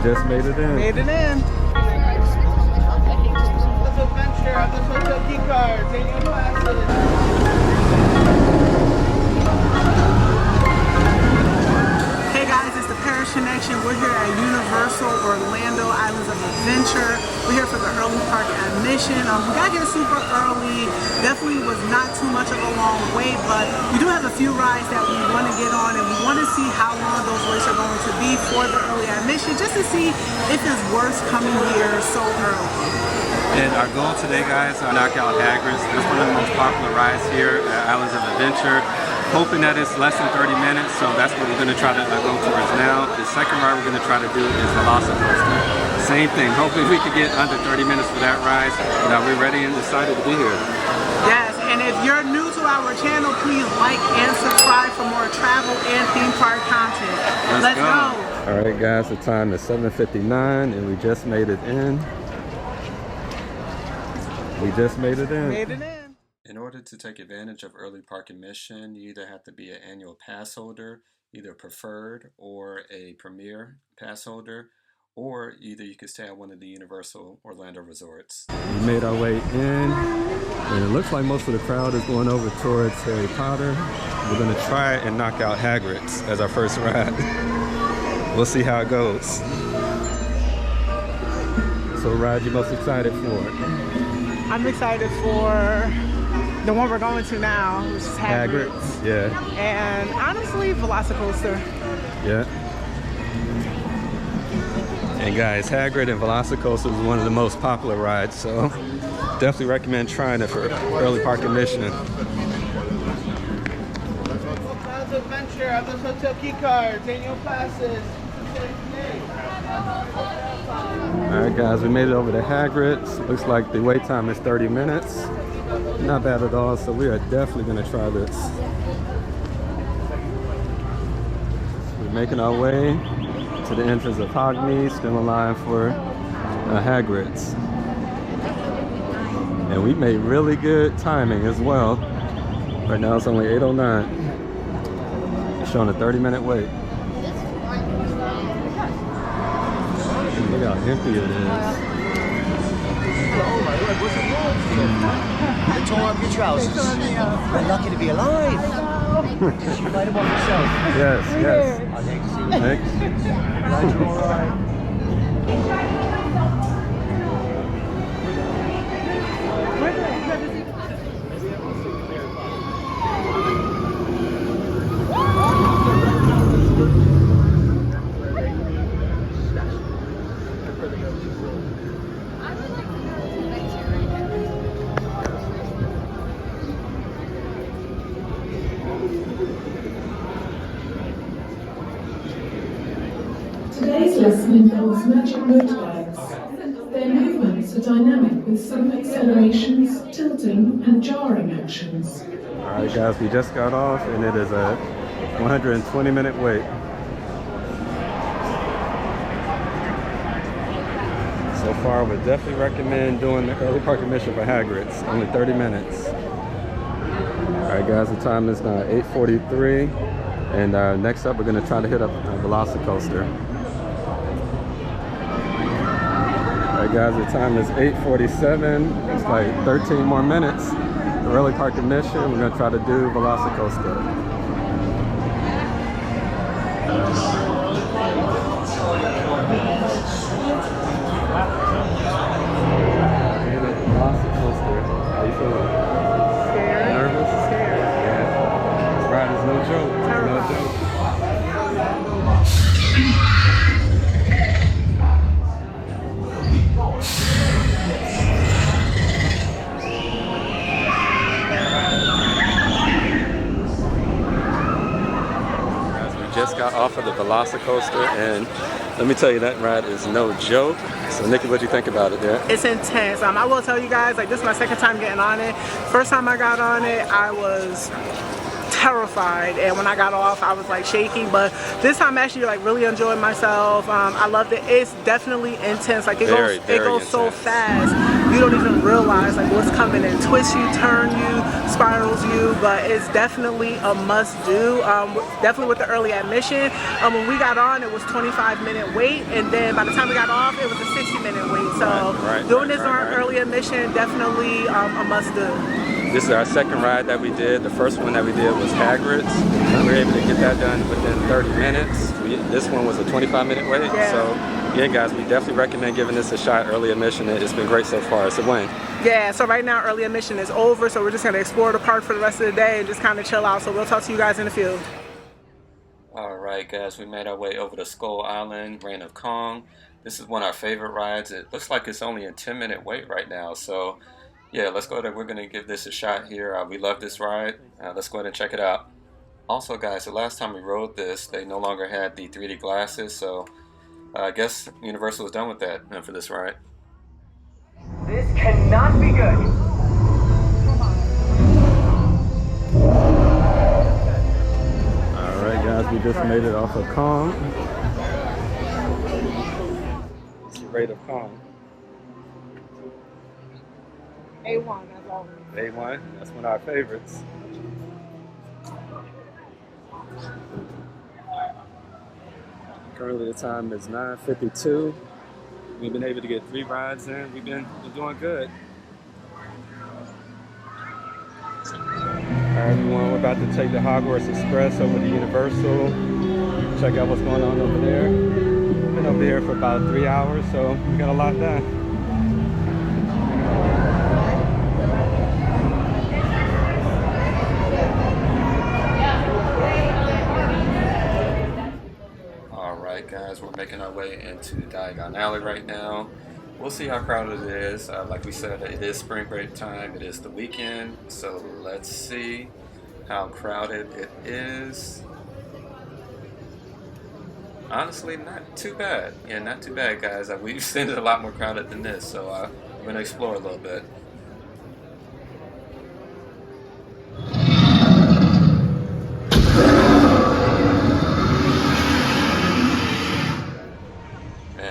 just made it in. Made it in. Islands of Adventure. I just want your key cards and your glasses. Hey guys, it's the Parish Connection. We're here at Universal Orlando, Islands of Adventure. We're here for the early park admission. We got here super early. Definitely was not too much of a long wait, but we do have a few rides that we want to get on, and we want to see how long those waits are going to be for the early admission, just to see if it's worth coming here so early. And our goal today, guys, is to knock out Hagrid's. It's one of the most popular rides here at Islands of Adventure. Hoping that it's less than 30 minutes, so that's what we're going to try to go towards now. The second ride we're going to try to do is VelociCoaster. Same thing. Hopefully we could get under 30 minutes for that ride. Now we're ready and excited to be here. Yes, and if you're new to our channel, please like and subscribe for more travel and theme park content. Let's go. All right, guys, the time is 7:59, and we just made it in. We just made it in. Made it in. In order to take advantage of early park admission, you either have to be an annual pass holder, either preferred or a premier pass holder, or either you could stay at one of the Universal Orlando resorts. We made our way in, and it looks like most of the crowd is going over towards Harry Potter. We're going to try and knock out Hagrid's as our first ride. We'll see how it goes. So what ride are you most excited for? I'm excited for the one we're going to now, which is Hagrid's. Yeah. And honestly, VelociCoaster. Yeah. And guys, Hagrid and VelociCoaster is one of the most popular rides, so definitely recommend trying it for early park admission. Hogwarts Adventure. I just want your key cards and your passes. Alright guys, we made it over to Hagrid's. Looks like the wait time is 30 minutes. Not bad at all, so we are definitely going to try this. We're making our way to the entrance of Hogwarts, still in line for Hagrid's. And we made really good timing as well. Right now it's only 8:09. It's showing a 30-minute wait. Look how empty it is. You tore up your trousers. You're lucky to be alive. Did you fight him off yourself? Yes, yes. I'd hate to see you. Thanks. Glad you're all right. Today's lesson involves magic motorbikes. Their movements are dynamic with some accelerations, tilting and jarring actions. Alright guys, we just got off and it is a 120-minute wait. So far, I would definitely recommend doing the early park admission for Hagrid's. Only 30 minutes. Alright guys, the time is now 8:43. And next up, we're going to try to hit up VelociCoaster. Alright guys, the time is 8:47. It's like 13 more minutes. The early park admission, we're going to try to do VelociCoaster. VelociCoaster. How you feeling? Scared. Nervous? Scared. Yeah. This ride is no joke. It's no joke. Just got off of the VelociCoaster, and let me tell you, that ride is no joke. So Nikki, what do you think about it there? It's intense. I will tell you guys, like, this is my second time getting on it. First time I got on it, I was terrified, and when I got off I was like shaking, but this time actually like really enjoyed myself. I loved it. It's definitely intense. Like it goes so fast. you don't even realize like what's coming and twists you, turn you, spirals you. But it's definitely a must do. Definitely with the early admission. When we got on, it was 25-minute wait, and then by the time we got off, it was a 60-minute wait. So doing this during early admission, definitely a must do. This is our second ride that we did. The first one that we did was Hagrid's. We were able to get that done within 30 minutes. This one was a 25-minute wait. Yeah. So yeah, guys, we definitely recommend giving this a shot. Early admission, it's been great so far. It's a win. Yeah, so right now early admission is over, so we're just going to explore the park for the rest of the day and just kind of chill out. So we'll talk to you guys in a few. Alright guys, we made our way over to Skull Island, Reign of Kong. This is one of our favorite rides. It looks like it's only a 10-minute wait right now, so yeah, let's go ahead. We're going to give this a shot here. We love this ride. Let's go ahead and check it out. Also guys, the last time we rode this, they no longer had the 3D glasses, so I guess Universal was done with that for this ride. This cannot be good. Alright guys, we just made it off of Kong. It's the Raid of Kong. A1, as always. A1, that's one of our favorites. Currently the time is 9:52. We've been able to get 3 rides in. We've been doing good. Alright everyone, we're about to take the Hogwarts Express over to Universal. Check out what's going on over there. We've been over here for about 3 hours, so we got a lot done. Alright guys, we're making our way into Diagon Alley right now. We'll see how crowded it is. Like we said, it is spring break time. It is the weekend, so let's see how crowded it is. Honestly, not too bad. Yeah, not too bad, guys. We've seen it a lot more crowded than this, so we're going to explore a little bit.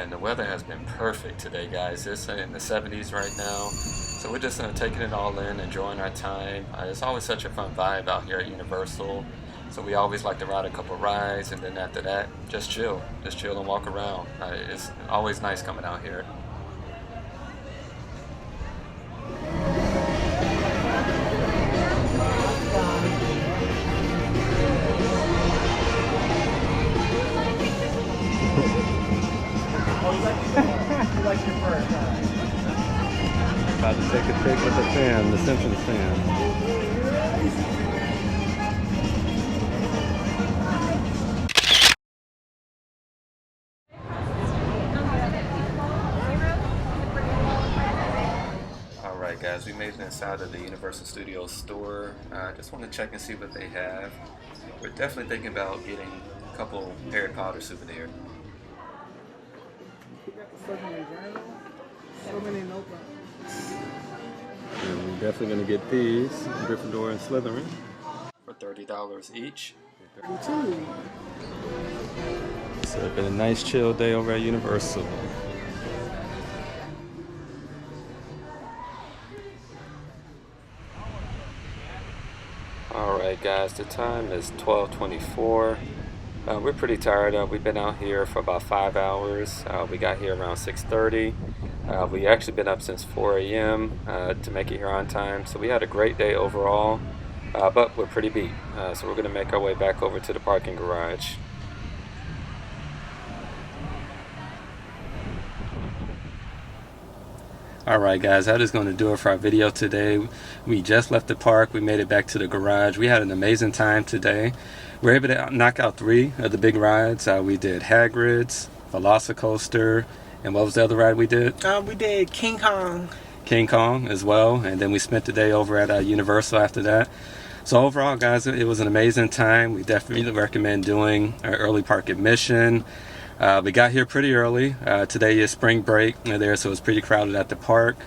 The weather has been perfect today, guys. It's in the 70s right now, so we're just taking it all in, enjoying our time. It's always such a fun vibe out here at Universal, so we always like to ride a couple rides, and then after that, just chill and walk around. It's always nice coming out here. About to take a pic with the fan, the Simpsons fan. Alright guys, we made it inside of the Universal Studios store. I just want to check and see what they have. We're definitely thinking about getting a couple Harry Potter souvenirs. So many notebooks. And we're definitely going to get these, Gryffindor and Slytherin, for $30 each. So it's been a nice chill day over at Universal. Alright guys, the time is 12:24. We're pretty tired. We've been out here for about 5 hours. We got here around 6:30. We actually been up since 4 a.m. To make it here on time. So we had a great day overall, but we're pretty beat. So we're going to make our way back over to the parking garage. Alright guys, that is going to do it for our video today. We just left the park. We made it back to the garage. We had an amazing time today. We were able to knock out 3 of the big rides. We did Hagrid's, VelociCoaster, and what was the other ride we did? We did King Kong. King Kong as well, and then we spent the day over at Universal after that. So overall guys, it was an amazing time. We definitely recommend doing our early park admission. We got here pretty early. Today is spring break there, so it's pretty crowded at the park.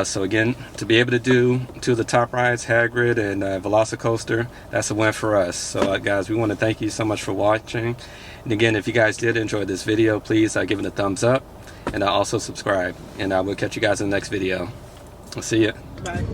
So again, to be able to do 2 of the top rides, Hagrid and VelociCoaster, that's a win for us. So guys, we want to thank you so much for watching. And again, if you guys did enjoy this video, please give it a thumbs up and also subscribe. And we'll catch you guys in the next video. I'll see ya. Bye.